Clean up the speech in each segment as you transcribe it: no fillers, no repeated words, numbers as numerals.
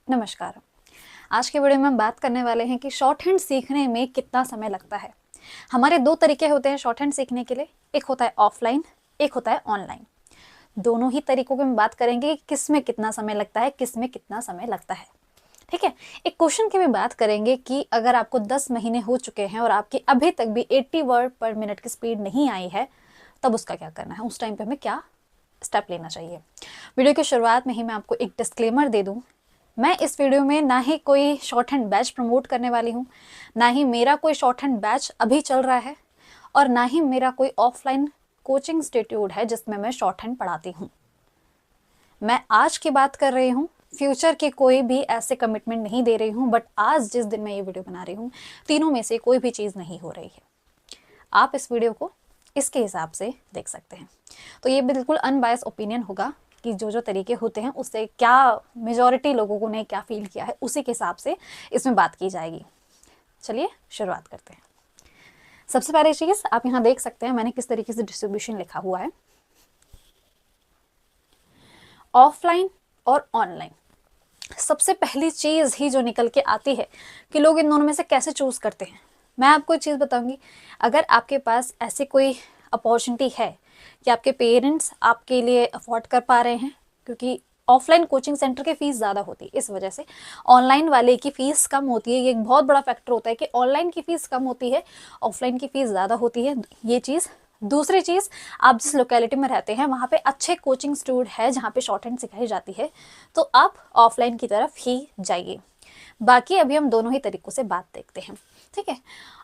नमस्कार। आज के वीडियो में हम बात करने वाले हैं कि शॉर्ट हैंड सीखने में कितना समय लगता है। हमारे दो तरीके होते हैं शॉर्ट हैंड सीखने के लिए, एक होता है ऑफलाइन, एक होता है ऑनलाइन। दोनों ही तरीकों की हम बात करेंगे कि किस में कितना समय लगता है, किस में कितना समय लगता है। ठीक है, एक क्वेश्चन की भी बात करेंगे कि अगर आपको 10 महीने हो चुके हैं और आपकी अभी तक भी 80 वर्ड पर मिनट की स्पीड नहीं आई है, तब उसका क्या करना है, उस टाइम पे हमें क्या स्टेप लेना चाहिए। वीडियो की शुरुआत में ही मैं आपको एक डिस्क्लेमर दे दूं, मैं इस वीडियो में ना ही कोई शॉर्ट हैंड बैच प्रमोट करने वाली हूँ, ना ही मेरा कोई शॉर्ट हैंड बैच अभी चल रहा है, और ना ही मेरा कोई ऑफलाइन कोचिंग इंस्टीट्यूट है जिसमें मैं शॉर्ट हैंड पढ़ाती हूँ। मैं आज की बात कर रही हूँ, फ्यूचर के कोई भी ऐसे कमिटमेंट नहीं दे रही हूँ, बट आज जिस दिन मैं ये वीडियो बना रही हूँ, तीनों में से कोई भी चीज़ नहीं हो रही है। आप इस वीडियो को इसके हिसाब से देख सकते हैं। तो ये बिल्कुल अनबायस ओपिनियन होगा कि जो जो तरीके होते हैं उससे क्या मेजॉरिटी लोगों ने क्या फील किया है, उसी के हिसाब से इसमें बात की जाएगी। चलिए शुरुआत करते हैं। सबसे पहली चीज़ आप यहाँ देख सकते हैं मैंने किस तरीके से डिस्ट्रीब्यूशन लिखा हुआ है, ऑफलाइन और ऑनलाइन। सबसे पहली चीज़ ही जो निकल के आती है कि लोग इन दोनों में से कैसे चूज़ करते हैं। मैं आपको एक चीज़ बताऊंगी, अगर आपके पास ऐसी कोई अपॉर्चुनिटी है कि आपके पेरेंट्स आपके लिए अफोर्ड कर पा रहे हैं, क्योंकि ऑफलाइन कोचिंग सेंटर की फ़ीस ज़्यादा होती है, इस वजह से ऑनलाइन वाले की फ़ीस कम होती है। ये एक बहुत बड़ा फैक्टर होता है कि ऑनलाइन की फ़ीस कम होती है, ऑफलाइन की फ़ीस ज़्यादा होती है, ये चीज़। दूसरी चीज़, आप जिस लोकेलिटी में रहते हैं वहाँ पे अच्छे कोचिंग इंस्टीट्यूट है जहाँ पे शॉर्ट हैंड सिखाई जाती है, तो आप ऑफलाइन की तरफ ही जाइए। बाकी अभी हम दोनों ही तरीकों से बात देखते हैं। ठीक है,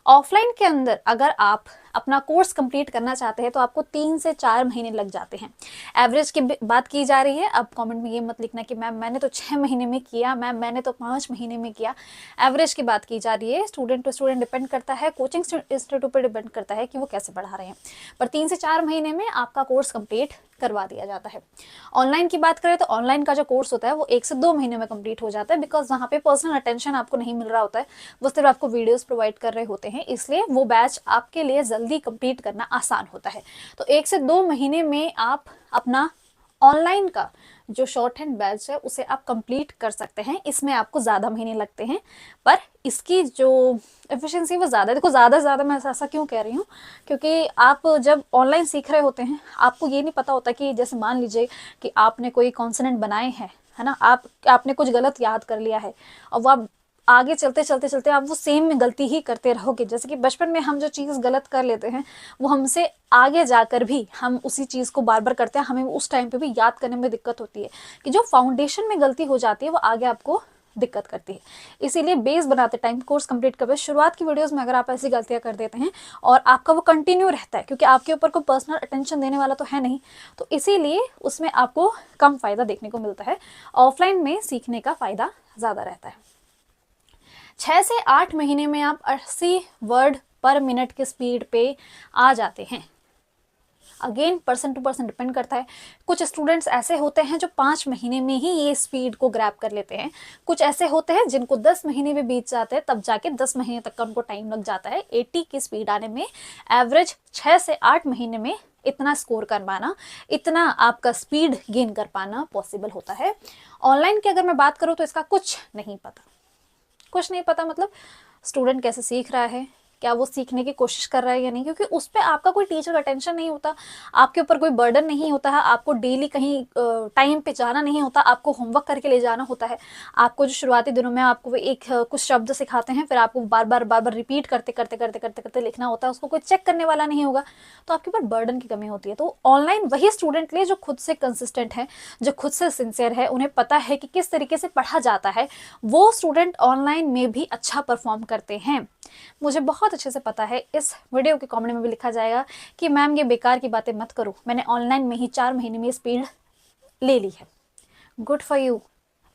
ऑफलाइन के अंदर अगर आप अपना कोर्स कंप्लीट करना चाहते हैं तो आपको 3 से 4 महीने लग जाते हैं। एवरेज की बात की जा रही है। अब कमेंट में ये मत लिखना कि मैम मैंने तो 6 महीने में किया, मैम मैंने तो 5 महीने में किया। एवरेज की बात की जा रही है। स्टूडेंट टू स्टूडेंट डिपेंड करता है, कोचिंग इंस्टीट्यूट पर डिपेंड करता है कि वो कैसे पढ़ा रहे हैं, पर 3 से 4 महीने में आपका कोर्स कंप्लीट करवा दिया जाता है। ऑनलाइन की बात करें तो ऑनलाइन का जो कोर्स होता है वो 1 से 2 महीने में कंप्लीट हो जाता है, बिकॉज वहाँ पे पर्सनल अटेंशन आपको नहीं मिल रहा होता है, वो सिर्फ आपको वीडियोस प्रोवाइड कर रहे होते हैं, इसलिए वो बैच आपके लिए जल्दी कंप्लीट करना आसान होता है। तो 1 से 2 महीने में आप अपना ऑनलाइन का जो शॉर्ट हैंड बैच है उसे आप कंप्लीट कर सकते हैं। इसमें आपको ज़्यादा महीने लगते हैं, पर इसकी जो एफिशिएंसी वो ज़्यादा है। देखो ज़्यादा मैं ऐसा क्यों कह रही हूँ, क्योंकि आप जब ऑनलाइन सीख रहे होते हैं आपको ये नहीं पता होता कि जैसे मान लीजिए कि आपने कोई कॉन्सोनेंट बनाए हैं, है ना, आपने कुछ गलत याद कर लिया है और वो आप आगे चलते आप वो सेम में गलती ही करते रहोगे। जैसे कि बचपन में हम जो चीज़ गलत कर लेते हैं वो हमसे आगे जाकर भी हम उसी चीज़ को बार बार करते हैं, हमें उस टाइम पे भी याद करने में दिक्कत होती है कि जो फाउंडेशन में गलती हो जाती है वो आगे आपको दिक्कत करती है। इसीलिए बेस बनाते टाइम, कोर्स कंप्लीट करते शुरुआत की वीडियोस में अगर आप ऐसी गलतियां कर देते हैं और आपका वो कंटिन्यू रहता है, क्योंकि आपके ऊपर कोई पर्सनल अटेंशन देने वाला तो है नहीं, तो इसीलिए उसमें आपको कम फायदा देखने को मिलता है। ऑफलाइन में सीखने का फायदा ज़्यादा रहता है। 6 से 8 महीने में आप 80 वर्ड पर मिनट के स्पीड पे आ जाते हैं। Again person to person depend करता है। कुछ स्टूडेंट्स ऐसे होते हैं जो 5 महीने में ही ये स्पीड को ग्रैब कर लेते हैं, कुछ ऐसे होते हैं जिनको 10 महीने भी बीत जाते हैं, तब जाके 10 महीने तक का उनको टाइम लग जाता है 80 की स्पीड आने में। एवरेज 6 से 8 महीने में इतना स्कोर कर पाना, इतना आपका स्पीड गेन कर पाना पॉसिबल होता है। ऑनलाइन की अगर मैं बात करूँ तो इसका कुछ नहीं पता, मतलब स्टूडेंट कैसे सीख रहा है, क्या वो सीखने की कोशिश कर रहा है या नहीं, क्योंकि उस पर आपका कोई टीचर का टेंशन नहीं होता, आपके ऊपर कोई बर्डन नहीं होता है, आपको डेली कहीं टाइम पे जाना नहीं होता, आपको होमवर्क करके ले जाना होता है। आपको जो शुरुआती दिनों में आपको एक कुछ शब्द सिखाते हैं, फिर आपको बार बार रिपीट करते लिखना होता है, उसको कोई चेक करने वाला नहीं होगा, तो आपके ऊपर बर्डन की कमी होती है। तो ऑनलाइन वही स्टूडेंट लिए जो खुद से कंसिस्टेंट है, जो खुद से सिंसियर है, उन्हें पता है कि किस तरीके से पढ़ा जाता है, वो स्टूडेंट ऑनलाइन में भी अच्छा परफॉर्म करते हैं। मुझे बहुत अच्छे से पता है, इस वीडियो के कमेंट में भी लिखा जाएगा कि मैम ये बेकार की बातें मत करो, मैंने ऑनलाइन में ही 4 महीने में स्पीड ले ली है। गुड फॉर यू,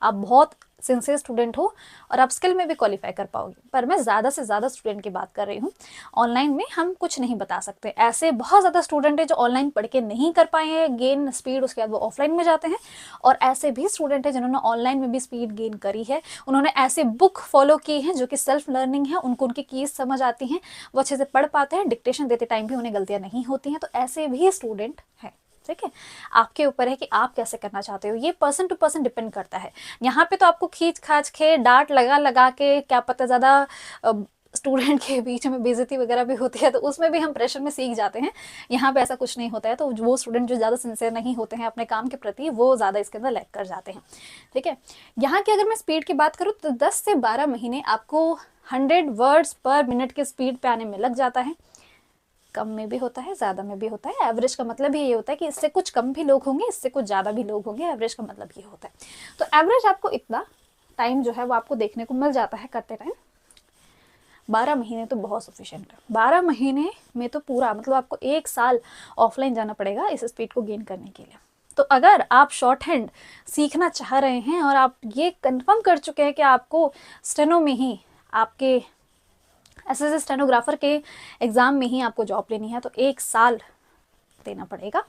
आप बहुत सिंसियर स्टूडेंट हो और आप स्किल में भी क्वालिफाई कर पाओगे, पर मैं ज़्यादा से ज़्यादा स्टूडेंट की बात कर रही हूँ। ऑनलाइन में हम कुछ नहीं बता सकते। ऐसे बहुत ज़्यादा स्टूडेंट है जो ऑनलाइन पढ़ के नहीं कर पाए हैं गेन स्पीड, उसके बाद वो ऑफलाइन में जाते हैं, और ऐसे भी स्टूडेंट है जिन्होंने ऑनलाइन में भी स्पीड गेन करी है। उन्होंने ऐसे बुक फॉलो की हैं जो कि सेल्फ लर्निंग है, उनको उनकी कीज समझ आती हैं, वो अच्छे से पढ़ पाते हैं, डिक्टेशन देते टाइम भी उन्हें गलतियाँ नहीं होती हैं, तो ऐसे भी स्टूडेंट हैं। ठीक है, आपके ऊपर है कि आप कैसे करना चाहते हो, ये पर्सन टू पर्सन डिपेंड करता है। यहाँ पे तो आपको खींच खाच के डांट लगा लगा के क्या पता ज़्यादा स्टूडेंट के बीच में बेइज्जती वगैरह भी होती है, तो उसमें भी हम प्रेशर में सीख जाते हैं। यहाँ पे ऐसा कुछ नहीं होता है, तो वो स्टूडेंट जो ज़्यादा सिंसियर नहीं होते हैं अपने काम के प्रति, वो ज़्यादा इसके अंदर लैग कर जाते हैं। ठीक है, यहाँ की अगर मैं स्पीड की बात करूँ तो 10 से 12 महीने आपको 100 वर्ड्स पर मिनट के स्पीड पे आने में लग जाता है। कम में भी होता है, ज़्यादा में भी होता है। एवरेज का मतलब ही ये होता है कि इससे कुछ कम भी लोग होंगे, इससे कुछ ज़्यादा भी लोग होंगे, एवरेज का मतलब ये होता है। तो एवरेज आपको इतना टाइम जो है वो आपको देखने को मिल जाता है करते टाइम। 12 महीने तो बहुत सफिशिएंट है। 12 महीने में तो पूरा मतलब आपको 1 साल ऑफलाइन जाना पड़ेगा इस स्पीड को गेन करने के लिए। तो अगर आप शॉर्ट हैंड सीखना चाह रहे हैं और आप ये कंफर्म कर चुके हैं कि आपको स्टेनो में ही, आपके एसएससी स्टेनोग्राफर के एग्ज़ाम में ही आपको जॉब लेनी है, तो 1 साल देना पड़ेगा।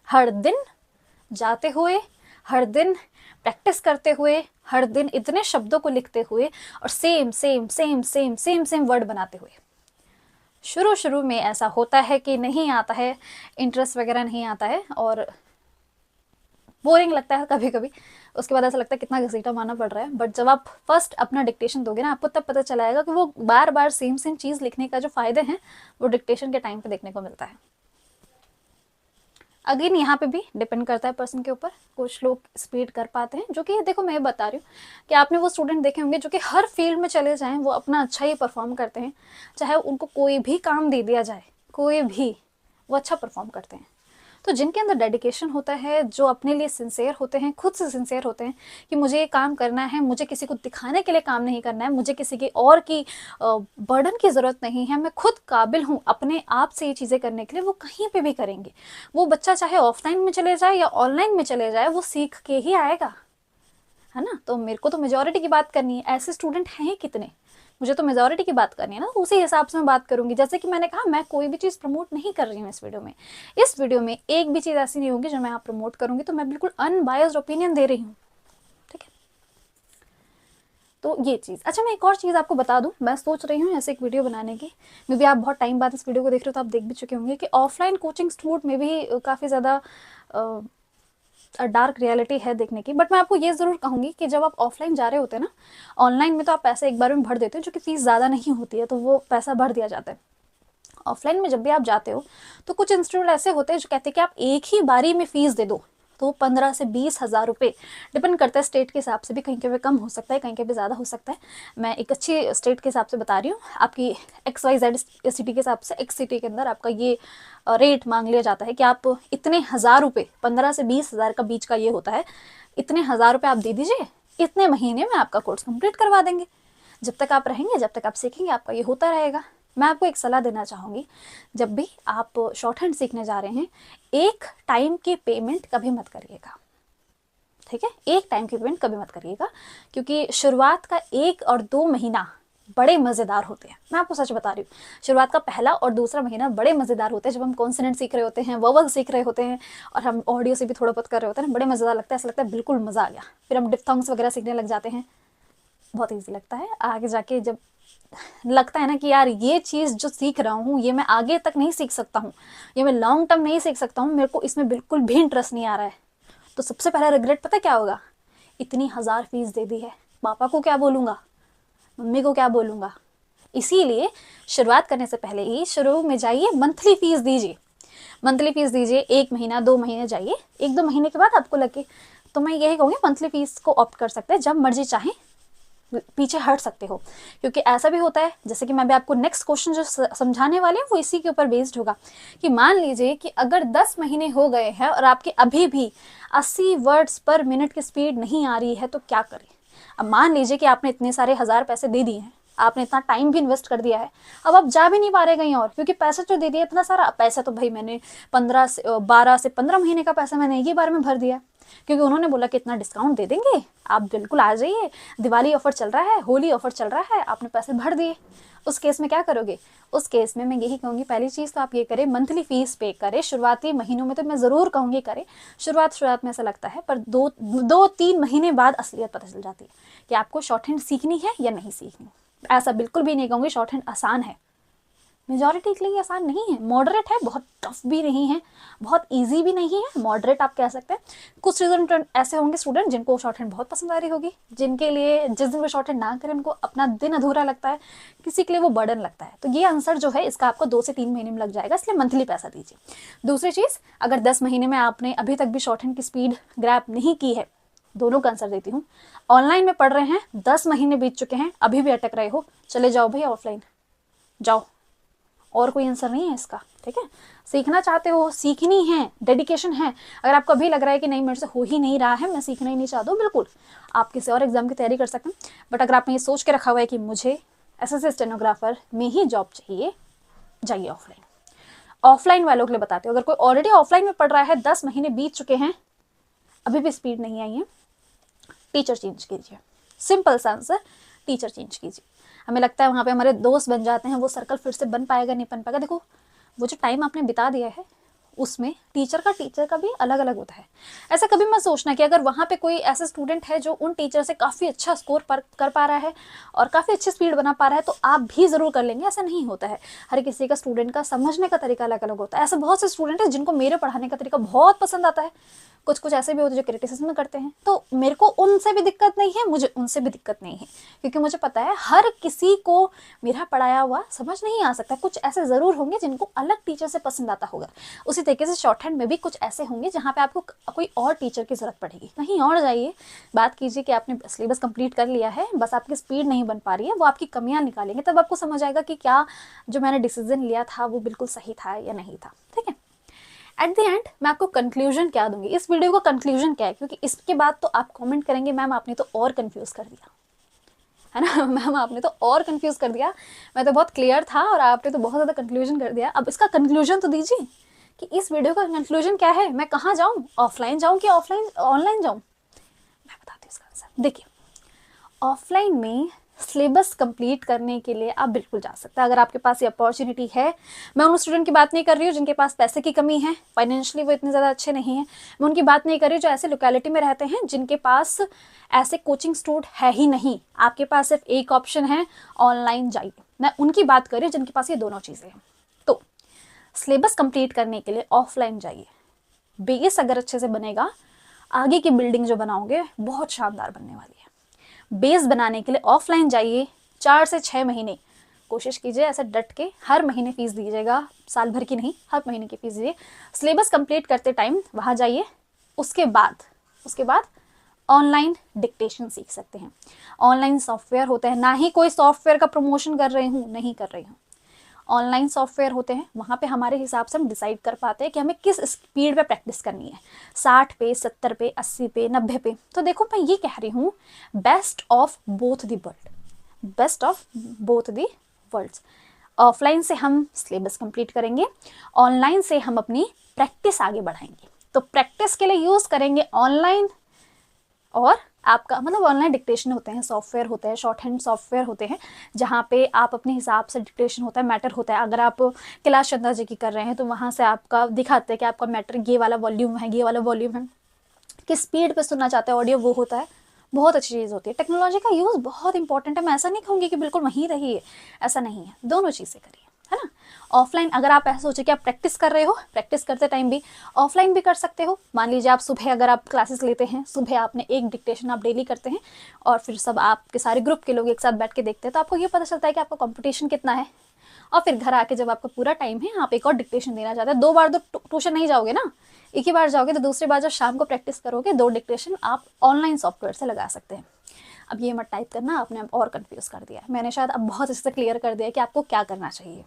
हर दिन जाते हुए, हर दिन प्रैक्टिस करते हुए, हर दिन इतने शब्दों को लिखते हुए और same same same same same same word बनाते हुए। शुरू में ऐसा होता है कि नहीं आता है, इंटरेस्ट वगैरह नहीं आता है और बोरिंग लगता है कभी कभी। उसके बाद ऐसा लगता है कितना घसीटा मारना पड़ रहा है। बट जब आप फर्स्ट अपना डिक्टेशन दोगे ना, आपको तब पता चलाएगा कि वो बार बार सेम सेम चीज़ लिखने का जो फ़ायदे हैं वो डिक्टेशन के टाइम पे देखने को मिलता है। अगेन यहाँ पे भी डिपेंड करता है पर्सन के ऊपर। कुछ लोग स्पीड कर पाते हैं, जो कि देखो मैं बता रही हूँ कि आपने वो स्टूडेंट देखे होंगे जो कि हर फील्ड में चले जाएं वो अपना अच्छा ही परफॉर्म करते हैं। चाहे उनको कोई भी काम दे दिया जाए, कोई भी, वो अच्छा परफॉर्म करते हैं। तो जिनके अंदर डेडिकेशन होता है, जो अपने लिए सिंसियर होते हैं, खुद से सिंसियर होते हैं कि मुझे ये काम करना है, मुझे किसी को दिखाने के लिए काम नहीं करना है, मुझे किसी की और की बर्डन की ज़रूरत नहीं है, मैं खुद काबिल हूँ अपने आप से ये चीज़ें करने के लिए, वो कहीं पे भी करेंगे। वो बच्चा चाहे ऑफलाइन में चले जाए या ऑनलाइन में चले जाए, वो सीख के ही आएगा, है ना। तो मेरे को तो मेजॉरिटी की बात करनी है, ऐसे स्टूडेंट हैं कितने, मुझे तो मेजॉरिटी की बात करनी है ना, उसी हिसाब से मैं बात करूंगी। जैसे कि मैंने कहा, मैं कोई भी चीज़ प्रमोट नहीं कर रही हूँ इस वीडियो में। इस वीडियो में एक भी चीज़ ऐसी नहीं होगी जो मैं आप प्रमोट करूंगी, तो मैं बिल्कुल अनबायस्ड ओपिनियन दे रही हूँ। ठीक है, तो ये चीज़। अच्छा, मैं एक और चीज़ आपको बता दूं, मैं सोच रही हूँ ऐसे एक वीडियो बनाने की। मे भी आप बहुत टाइम बाद इस वीडियो को देख रहे हो तो आप देख भी चुके होंगे कि ऑफलाइन कोचिंग इंस्टीट्यूट में भी काफ़ी ज़्यादा डार्क रियलिटी है देखने की। बट मैं आपको ये ज़रूर कहूँगी कि जब आप ऑफलाइन जा रहे होते हैं ना, ऑनलाइन में तो आप पैसे एक बार में भर देते हो, जो कि फ़ीस ज़्यादा नहीं होती है, तो वो पैसा भर दिया जाता है। ऑफलाइन में जब भी आप जाते हो तो कुछ इंस्टीट्यूट ऐसे होते हैं जो कहते हैं कि आप एक ही बारी में फ़ीस दे दो, तो 15 से 20 हज़ार रुपये, डिपेंड करता है स्टेट के हिसाब से भी, कहीं के भी कम हो सकता है, कहीं के भी ज़्यादा हो सकता है। मैं एक अच्छी स्टेट के हिसाब से बता रही हूँ, आपकी XYZ सिटी के हिसाब से एक सिटी के अंदर आपका ये रेट मांग लिया जाता है कि आप इतने हज़ार रुपये, 15 से 20 हज़ार का बीच का ये होता है, इतने हज़ार रुपये आप दे दीजिए, इतने महीने में आपका कोर्स कंप्लीट करवा देंगे। जब तक आप रहेंगे, जब तक आप सीखेंगे, आपका ये होता रहेगा। मैं आपको एक सलाह देना चाहूँगी, जब भी आप शॉर्ट हैंड सीखने जा रहे हैं, एक टाइम की पेमेंट कभी मत करिएगा। ठीक है, एक टाइम की पेमेंट कभी मत करिएगा, क्योंकि शुरुआत का 1 और 2 महीना बड़े मज़ेदार होते हैं। मैं आपको सच बता रही हूँ, शुरुआत का पहला और दूसरा महीना बड़े मज़ेदार होते हैं। जब हम कॉन्सोनेंट सीख रहे होते हैं, वोवल सीख रहे होते हैं, और हम ऑडियो से भी थोड़ा बहुत कर रहे होते हैं ना, बड़े मज़ेदार लगता है, ऐसा लगता है बिल्कुल मज़ा आ गया। फिर हम डिफ्थोंग्स वगैरह सीखने लग जाते हैं, बहुत ईजी लगता है। आगे जाके जब लगता है ना कि यार ये चीज़ जो सीख रहा हूँ, ये मैं आगे तक नहीं सीख सकता हूँ, ये मैं लॉन्ग टर्म नहीं सीख सकता हूँ, मेरे को इसमें बिल्कुल भी इंटरेस्ट नहीं आ रहा है, तो सबसे पहला रिग्रेट पता क्या होगा? इतनी हज़ार फीस दे दी है, पापा को क्या बोलूँगा, मम्मी को क्या बोलूँगा। इसीलिए शुरुआत करने से पहले ही शुरू में जाइए, मंथली फीस दीजिए, मंथली फीस दीजिए। 1 महीना 2 महीने जाइए, 1-2 महीने के बाद आपको लगे तो मैं यही कहूँगी मंथली फीस को ऑप्ट कर सकते हैं। जब मर्जी चाहें पीछे हट सकते हो, क्योंकि ऐसा भी होता है, जैसे कि मैं भी आपको नेक्स्ट क्वेश्चन जो समझाने वाले हैं वो इसी के ऊपर बेस्ड होगा, कि मान लीजिए कि अगर 10 महीने हो गए हैं और आपके अभी भी 80 वर्ड्स पर मिनट की स्पीड नहीं आ रही है, तो क्या करें? अब मान लीजिए कि आपने इतने सारे हज़ार पैसे दे दिए हैं, आपने इतना टाइम भी इन्वेस्ट कर दिया है, अब आप जा भी नहीं पा रहे कहीं और, क्योंकि पैसा जो दे दिया इतना सारा पैसा, तो भाई मैंने 12 से 15 महीने का पैसा मैंने एक ही बार में भर दिया, क्योंकि उन्होंने बोला कि इतना डिस्काउंट दे देंगे, आप बिल्कुल आ जाइए, दिवाली ऑफर चल रहा है, होली ऑफर चल रहा है, आपने पैसे भर दिए। उस केस में क्या करोगे? उस केस में मैं यही कहूँगी, पहली चीज़ तो आप ये करें, मंथली फीस पे करें। शुरुआती महीनों में तो मैं ज़रूर कहूँगी करें, शुरुआत में ऐसा लगता है, पर 2-3 महीने बाद असलियत पता चल जाती है कि आपको शॉर्ट हैंड सीखनी है या नहीं सीखनी। ऐसा बिल्कुल भी नहीं कहूँगी शॉर्ट हैंड आसान है, मेजॉरिटी के लिए आसान नहीं है, मॉडरेट है, बहुत टफ भी नहीं है, बहुत इजी भी नहीं है, मॉडरेट आप कह सकते हैं। कुछ स्टूडेंट ऐसे होंगे स्टूडेंट जिनको शॉर्ट हैंड बहुत पसंद आ रही होगी, जिनके लिए जिस दिन वो शॉर्ट हैंड ना करें उनको अपना दिन अधूरा लगता है, किसी के लिए वो बर्डन लगता है। तो ये आंसर जो है इसका आपको 2 से 3 महीने में लग जाएगा, इसलिए मंथली पैसा दीजिए। दूसरी चीज़, अगर 10 महीने में आपने अभी तक भी शॉर्ट हैंड की स्पीड ग्रैब नहीं की है, दोनों का आंसर देती हूँ। ऑनलाइन में पढ़ रहे हैं, 10 महीने बीत चुके हैं, अभी भी अटक रहे हो, चले जाओ भाई ऑफलाइन जाओ, और कोई आंसर नहीं है इसका, ठीक है। सीखना चाहते हो, सीखनी है, डेडिकेशन है, अगर आपको अभी लग रहा है कि नहीं मेरे से हो ही नहीं रहा है, मैं सीखना ही नहीं चाहता हूँ, बिल्कुल आप किसी और एग्जाम की तैयारी कर सकते हैं। बट अगर आपने ये सोच के रखा हुआ है कि मुझे एसएससी स्टेनोग्राफर में ही जॉब चाहिए, जाइए ऑफलाइन। ऑफलाइन वालों के लिए बताते हो, अगर कोई ऑलरेडी ऑफलाइन में पढ़ रहा है, 10 महीने बीत चुके हैं, अभी भी स्पीड नहीं आई है, टीचर चेंज कीजिए। सिंपल सा आंसर, टीचर चेंज कीजिए। हमें लगता है वहाँ पे हमारे दोस्त बन जाते हैं, वो सर्कल फिर से बन पाएगा नहीं बन पाएगा। देखो वो जो टाइम आपने बिता दिया है उसमें टीचर का भी अलग अलग होता है। ऐसा कभी मत सोचना कि अगर वहाँ पे कोई ऐसा स्टूडेंट है जो उन टीचर से काफ़ी अच्छा स्कोर कर पा रहा है और काफ़ी अच्छी स्पीड बना पा रहा है तो आप भी ज़रूर कर लेंगे, ऐसा नहीं होता है। हर किसी का स्टूडेंट का समझने का तरीका अलग अलग होता है। ऐसे बहुत से स्टूडेंट हैं जिनको मेरे पढ़ाने का तरीका बहुत पसंद आता है, कुछ ऐसे भी होते हैं जो क्रिटिसिज्म करते हैं, तो मेरे को उनसे भी दिक्कत नहीं है, मुझे उनसे भी दिक्कत नहीं है, क्योंकि मुझे पता है हर किसी को मेरा पढ़ाया हुआ समझ नहीं आ सकता। कुछ ऐसे ज़रूर होंगे जिनको अलग टीचर से पसंद आता होगा। उसी तरीके से शॉर्ट हैंड में भी कुछ ऐसे होंगे जहाँ पे आपको कोई और टीचर की ज़रूरत पड़ेगी। कहीं और जाइए, बात कीजिए कि आपने सिलेबस कंप्लीट कर लिया है, बस आपकी स्पीड नहीं बन पा रही है, वो आपकी कमियाँ निकालेंगे, तब आपको समझ आएगा कि क्या जो मैंने डिसीजन लिया था वो बिल्कुल सही था या नहीं था, ठीक है। एट द एंड मैं आपको कंक्लूजन क्या दूंगी, इस वीडियो का कंक्लूजन क्या है, क्योंकि इसके बाद तो आप कमेंट करेंगे मैम आपने तो और कंफ्यूज कर दिया, है ना मैम आपने तो और कंफ्यूज कर दिया, मैं तो बहुत क्लियर था और आपने तो बहुत ज़्यादा कंक्लूजन कर दिया। अब इसका कंक्लूजन तो दीजिए कि इस वीडियो का कंक्लूजन क्या है, मैं कहाँ जाऊँ, ऑफलाइन जाऊँ कि ऑनलाइन जाऊँ। मैं बताती हूँ इसका आंसर। देखिए, ऑफलाइन में सिलेबस कंप्लीट करने के लिए आप बिल्कुल जा सकते हैं, अगर आपके पास ये अपॉर्चुनिटी है। मैं उन स्टूडेंट की बात नहीं कर रही हूँ जिनके पास पैसे की कमी है, फाइनेंशियली वो इतने ज़्यादा अच्छे नहीं हैं, मैं उनकी बात नहीं कर रही जो ऐसे लोकेलिटी में रहते हैं जिनके पास ऐसे कोचिंग इंस्टीट्यूट है ही नहीं, आपके पास सिर्फ एक ऑप्शन है, ऑनलाइन जाइए। मैं उनकी बात कर रही हूँ जिनके पास ये दोनों चीज़ें हैं। तो सिलेबस कंप्लीट करने के लिए ऑफलाइन जाइए, बेस अगर अच्छे से बनेगा, आगे की बिल्डिंग जो बनाओगे बहुत शानदार बनने वाली है। बेस बनाने के लिए ऑफलाइन जाइए, 4 से 6 महीने कोशिश कीजिए ऐसे डट के, हर महीने फीस दीजिएगा, साल भर की नहीं, हर महीने की फीस दीजिए। सिलेबस कंप्लीट करते टाइम वहाँ जाइए, उसके बाद ऑनलाइन डिक्टेशन सीख सकते हैं। ऑनलाइन सॉफ्टवेयर होते हैं, ना ही कोई सॉफ्टवेयर का प्रमोशन कर रही हूँ, नहीं कर रही हूँ, ऑनलाइन सॉफ्टवेयर होते हैं, वहाँ पे हमारे हिसाब से हम डिसाइड कर पाते हैं कि हमें किस स्पीड पे प्रैक्टिस करनी है, 60 पे, 70 पे, 80 पे, 90 पे। तो देखो मैं ये कह रही हूँ, best of both the worlds. Offline से हम सिलेबस कंप्लीट करेंगे, ऑनलाइन से हम अपनी प्रैक्टिस आगे बढ़ाएंगे। तो प्रैक्टिस के लिए यूज़ करेंगे ऑनलाइन, और आपका मतलब ऑनलाइन डिक्टेशन होते हैं, सॉफ्टवेयर होते हैं, शॉर्ट हैंड सॉफ्टवेयर होते हैं, जहाँ पे आप अपने हिसाब से डिक्टेशन होता है, मैटर होता है। अगर आप कैलाश चंद्रा जी की कर रहे हैं तो वहाँ से आपका दिखाते हैं कि आपका मैटर ये वाला वॉल्यूम है, ये वाला वॉल्यूम है, किस स्पीड पे सुनना चाहते हैं ऑडियो, वो होता है। बहुत अच्छी चीज़ होती है, टेक्नोलॉजी का यूज़ बहुत इंपॉर्टेंट है। मैं ऐसा नहीं कहूँगी कि बिल्कुल वहीं रहिए, ऐसा नहीं है, दोनों चीज़ें करिए, है ना। ऑफलाइन अगर आप ऐसा सोचे कि आप प्रैक्टिस कर रहे हो, प्रैक्टिस करते टाइम भी ऑफलाइन भी कर सकते हो। मान लीजिए आप सुबह अगर आप क्लासेस लेते हैं, सुबह आपने एक डिक्टेशन आप डेली करते हैं और फिर सब आपके सारे ग्रुप के लोग एक साथ बैठ के देखते हैं, तो आपको ये पता चलता है कि आपका कंपटीशन कितना है। और फिर घर आके जब आपका पूरा टाइम है, आप एक और डिक्टेशन देना चाहते हैं, 2 बार तो ट्यूशन नहीं जाओगे ना, एक ही बार जाओगे, तो दूसरी बार जब शाम को प्रैक्टिस करोगे 2 डिक्टेशन आप ऑनलाइन सॉफ्टवेयर से लगा सकते हैं। अब ये मत टाइप करना, आपने और कंफ्यूज कर दिया। मैंने शायद अब बहुत अच्छे से क्लियर कर दिया कि आपको क्या करना चाहिए।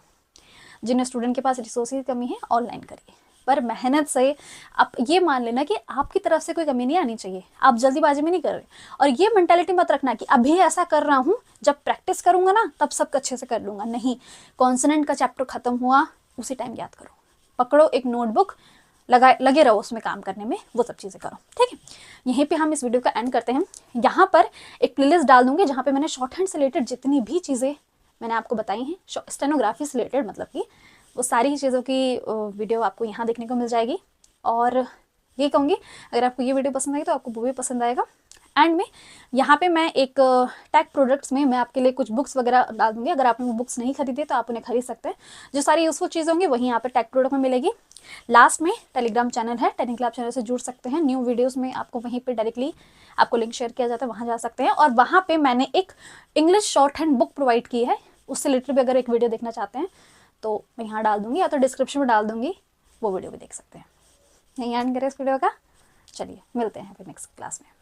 जिन स्टूडेंट के पास रिसोर्सेज की कमी है, ऑनलाइन करिए, पर मेहनत से। आप ये मान लेना कि आपकी तरफ से कोई कमी नहीं आनी चाहिए, आप जल्दीबाजी में नहीं कर रहे। और ये मेंटालिटी मत रखना कि अभी ऐसा कर रहा हूँ, जब प्रैक्टिस करूँगा ना तब सब अच्छे से कर लूँगा। नहीं, कॉन्सोनेंट का चैप्टर खत्म हुआ उसी टाइम याद करो, पकड़ो एक नोटबुक, लगे रहो उसमें काम करने में, वो सब चीज़ें करो, ठीक है। यहीं पे हम इस वीडियो का एंड करते हैं। यहाँ पर एक प्लेलिस्ट डाल दूँगी जहाँ पे मैंने शॉर्ट हैंड से रिलेटेड जितनी भी चीज़ें मैंने आपको बताई हैं, स्टेनोग्राफी से रिलेटेड, मतलब कि वो सारी ही चीज़ों की वीडियो आपको यहाँ देखने को मिल जाएगी। और ये कहूँगी, अगर आपको ये वीडियो पसंद आई तो आपको वो भी पसंद आएगा। एंड में यहाँ पे मैं एक टेक प्रोडक्ट्स में मैं आपके लिए कुछ बुक्स वगैरह डाल दूंगी। अगर आपने वो बुक्स नहीं खरीदे तो आप उन्हें खरीद सकते हैं। जो सारी यूजफुल चीज़ होंगी वही यहाँ पे टेक प्रोडक्ट में मिलेगी। लास्ट में टेलीग्राम चैनल है, टेलीग्राम चैनल से जुड़ सकते हैं। न्यू वीडियोस में आपको वहीं पे डायरेक्टली आपको लिंक शेयर किया जाता है, वहाँ जा सकते हैं। और वहाँ पे मैंने एक English short hand book provide की है, उससे रिलेटेड भी अगर एक वीडियो देखना चाहते हैं तो मैं यहाँ डाल दूंगी या तो डिस्क्रिप्शन में डाल दूंगी, वो वीडियो भी देख सकते हैं। यहीं एंड करें इस वीडियो का। चलिए मिलते हैं फिर नेक्स्ट क्लास में।